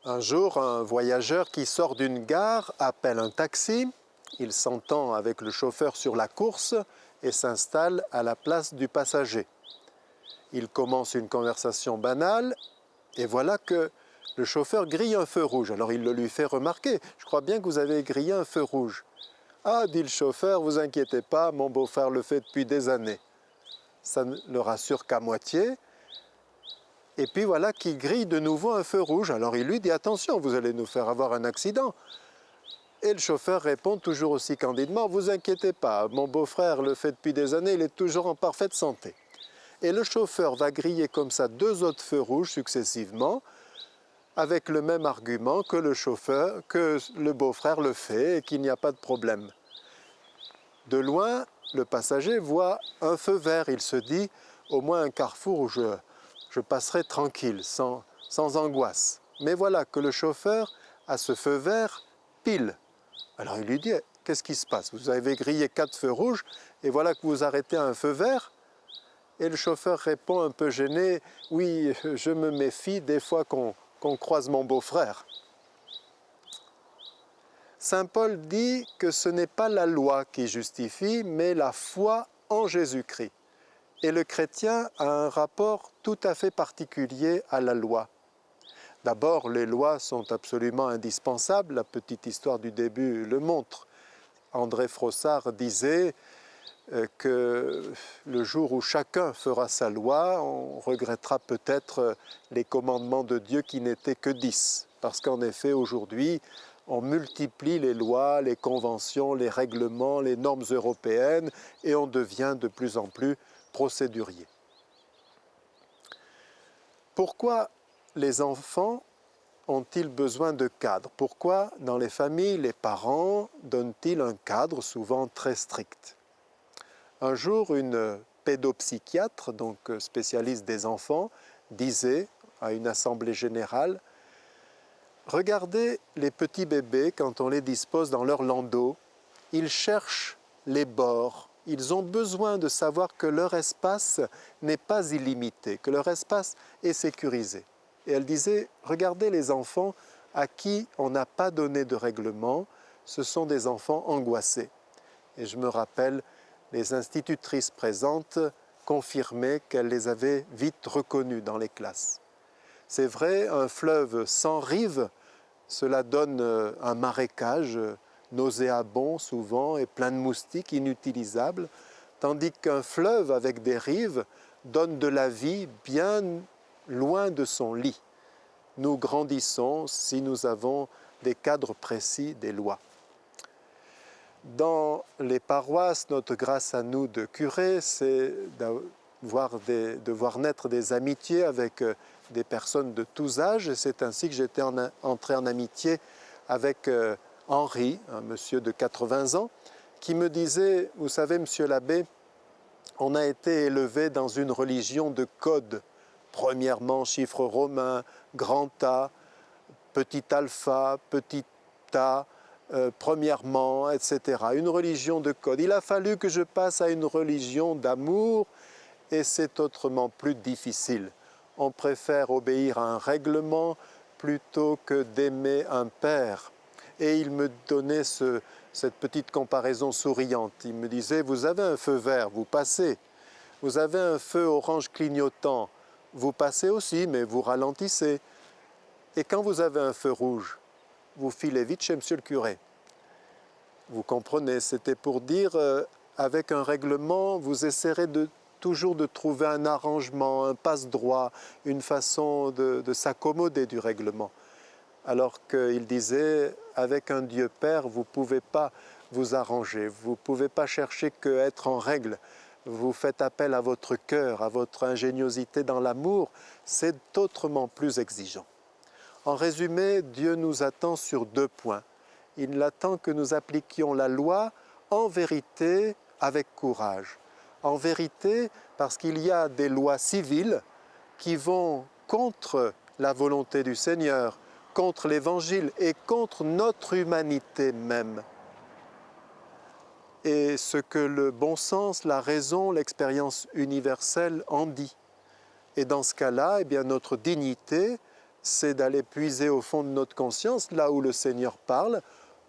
Un jour, un voyageur qui sort d'une gare appelle un taxi. Il s'entend avec le chauffeur sur la course et s'installe à la place du passager. Il commence une conversation banale et voilà que le chauffeur grille un feu rouge. Alors il le lui fait remarquer. « Je crois bien que vous avez grillé un feu rouge. »« Ah, dit le chauffeur, vous inquiétez pas, mon beau-frère le fait depuis des années. » Ça ne le rassure qu'à moitié. Et puis voilà qu'il grille de nouveau un feu rouge. Alors il lui dit « Attention, vous allez nous faire avoir un accident. » Et le chauffeur répond toujours aussi candidement « Vous inquiétez pas, mon beau-frère le fait depuis des années, il est toujours en parfaite santé. » Et le chauffeur va griller comme ça 2 autres feux rouges successivement, avec le même argument que le beau-frère le fait et qu'il n'y a pas de problème. De loin, le passager voit un feu vert. Il se dit « Au moins un carrefour où je passerai tranquille, sans angoisse. » Mais voilà que le chauffeur a ce feu vert pile. Alors il lui dit « Qu'est-ce qui se passe? Vous avez grillé 4 feux rouges et voilà que vous arrêtez à un feu vert ?» Et le chauffeur répond un peu gêné « Oui, je me méfie des fois qu'on croise mon beau-frère. » Saint Paul dit que ce n'est pas la loi qui justifie, mais la foi en Jésus-Christ. Et le chrétien a un rapport tout à fait particulier à la loi. D'abord, les lois sont absolument indispensables, la petite histoire du début le montre. André Frossard disait que le jour où chacun fera sa loi, on regrettera peut-être les commandements de Dieu qui n'étaient que 10. Parce qu'en effet, aujourd'hui, on multiplie les lois, les conventions, les règlements, les normes européennes et on devient de plus en plus procédurier. Pourquoi les enfants ont-ils besoin de cadres? Pourquoi, dans les familles, les parents donnent-ils un cadre souvent très strict? Un jour, une pédopsychiatre, donc spécialiste des enfants, disait à une assemblée générale « Regardez les petits bébés quand on les dispose dans leur landau, ils cherchent les bords, ils ont besoin de savoir que leur espace n'est pas illimité, que leur espace est sécurisé. » Et elle disait « Regardez les enfants à qui on n'a pas donné de règlement, ce sont des enfants angoissés. » Et je me rappelle, les institutrices présentes confirmaient qu'elles les avaient vite reconnues dans les classes. C'est vrai, un fleuve sans rive, cela donne un marécage nauséabond souvent et plein de moustiques inutilisables, tandis qu'un fleuve avec des rives donne de la vie bien loin de son lit. Nous grandissons si nous avons des cadres précis des lois. Dans les paroisses, notre grâce à nous de curés, c'est de voir naître des amitiés avec des personnes de tous âges. Et c'est ainsi que j'étais entré en amitié avec Henri, un monsieur de 80 ans, qui me disait « Vous savez, monsieur l'abbé, on a été élevé dans une religion de code. Premièrement, chiffre romain, grand A, petit alpha, petit a, premièrement, etc. Une religion de code. Il a fallu que je passe à une religion d'amour et c'est autrement plus difficile. On préfère obéir à un règlement plutôt que d'aimer un père. » Et il me donnait cette petite comparaison souriante. Il me disait « Vous avez un feu vert, vous passez. Vous avez un feu orange clignotant, vous passez aussi, mais vous ralentissez. Et quand vous avez un feu rouge, vous filez vite chez monsieur le curé. » Vous comprenez, c'était pour dire, avec un règlement, vous essaierez toujours de trouver un arrangement, un passe-droit, une façon de s'accommoder du règlement. Alors qu'il disait, avec un Dieu Père, vous ne pouvez pas vous arranger, vous ne pouvez pas chercher qu'être en règle. Vous faites appel à votre cœur, à votre ingéniosité dans l'amour, c'est autrement plus exigeant. En résumé, Dieu nous attend sur 2 points. Il attend que nous appliquions la loi en vérité avec courage. En vérité, parce qu'il y a des lois civiles qui vont contre la volonté du Seigneur, contre l'Évangile et contre notre humanité même. Et ce que le bon sens, la raison, l'expérience universelle en dit. Et dans ce cas-là, eh bien, notre dignité, c'est d'aller puiser au fond de notre conscience, là où le Seigneur parle,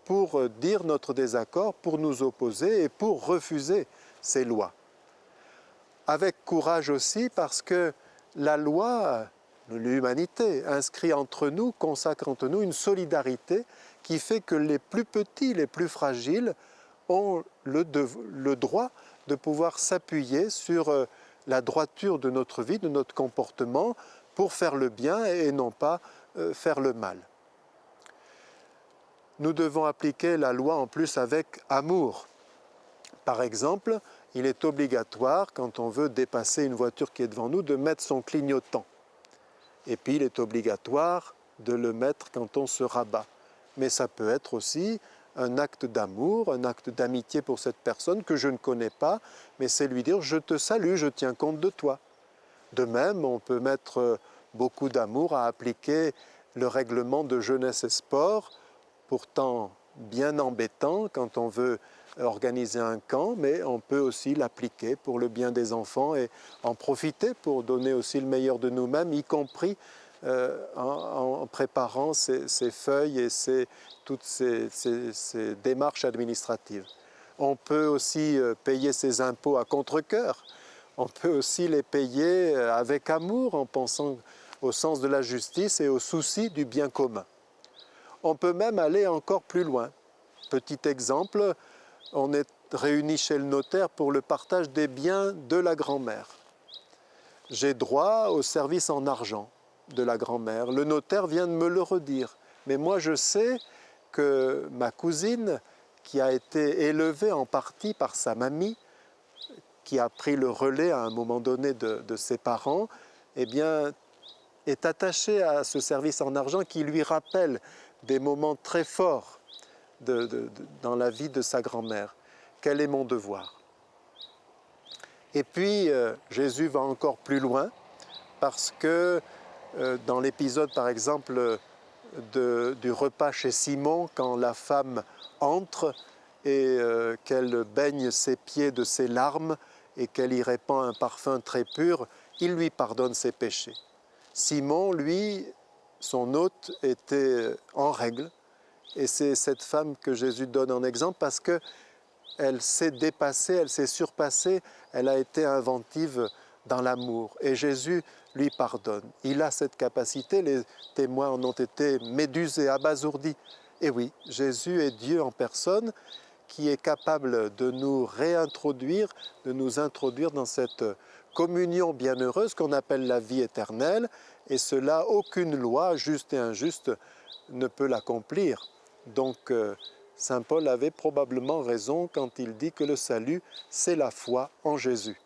pour dire notre désaccord, pour nous opposer et pour refuser ces lois. Avec courage aussi, parce que la loi, l'humanité, inscrit entre nous, consacre entre nous une solidarité qui fait que les plus petits, les plus fragiles, ont le droit de pouvoir s'appuyer sur la droiture de notre vie, de notre comportement, pour faire le bien et non pas faire le mal. Nous devons appliquer la loi en plus avec amour. Par exemple, il est obligatoire, quand on veut dépasser une voiture qui est devant nous, de mettre son clignotant. Et puis il est obligatoire de le mettre quand on se rabat. Mais ça peut être aussi un acte d'amour, un acte d'amitié pour cette personne que je ne connais pas, mais c'est lui dire « je te salue, je tiens compte de toi ». De même, on peut mettre beaucoup d'amour à appliquer le règlement de jeunesse et sport, pourtant bien embêtant quand on veut organiser un camp, mais on peut aussi l'appliquer pour le bien des enfants et en profiter pour donner aussi le meilleur de nous-mêmes, y compris en préparant ces feuilles et toutes ces démarches administratives. On peut aussi payer ses impôts à contre-cœur. On peut aussi les payer avec amour en pensant au sens de la justice et au souci du bien commun. On peut même aller encore plus loin. Petit exemple, on est réunis chez le notaire pour le partage des biens de la grand-mère. J'ai droit au service en argent de la grand-mère. Le notaire vient de me le redire. Mais moi, je sais que ma cousine, qui a été élevée en partie par sa mamie, qui a pris le relais à un moment donné de ses parents, eh bien, est attachée à ce service en argent qui lui rappelle des moments très forts dans la vie de sa grand-mère. Quel est mon devoir? Et puis, Jésus va encore plus loin, parce que dans l'épisode, par exemple, du repas chez Simon, quand la femme entre et qu'elle baigne ses pieds de ses larmes et qu'elle y répand un parfum très pur, il lui pardonne ses péchés. Simon, lui, son hôte, était en règle, et c'est cette femme que Jésus donne en exemple parce qu'elle s'est dépassée, elle s'est surpassée, elle a été inventive dans l'amour. Et Jésus lui pardonne. Il a cette capacité, les témoins en ont été médusés, abasourdis. Et oui, Jésus est Dieu en personne qui est capable de nous réintroduire, de nous introduire dans cette communion bienheureuse qu'on appelle la vie éternelle. Et cela, aucune loi, juste et injuste, ne peut l'accomplir. Donc, Saint Paul avait probablement raison quand il dit que le salut, c'est la foi en Jésus.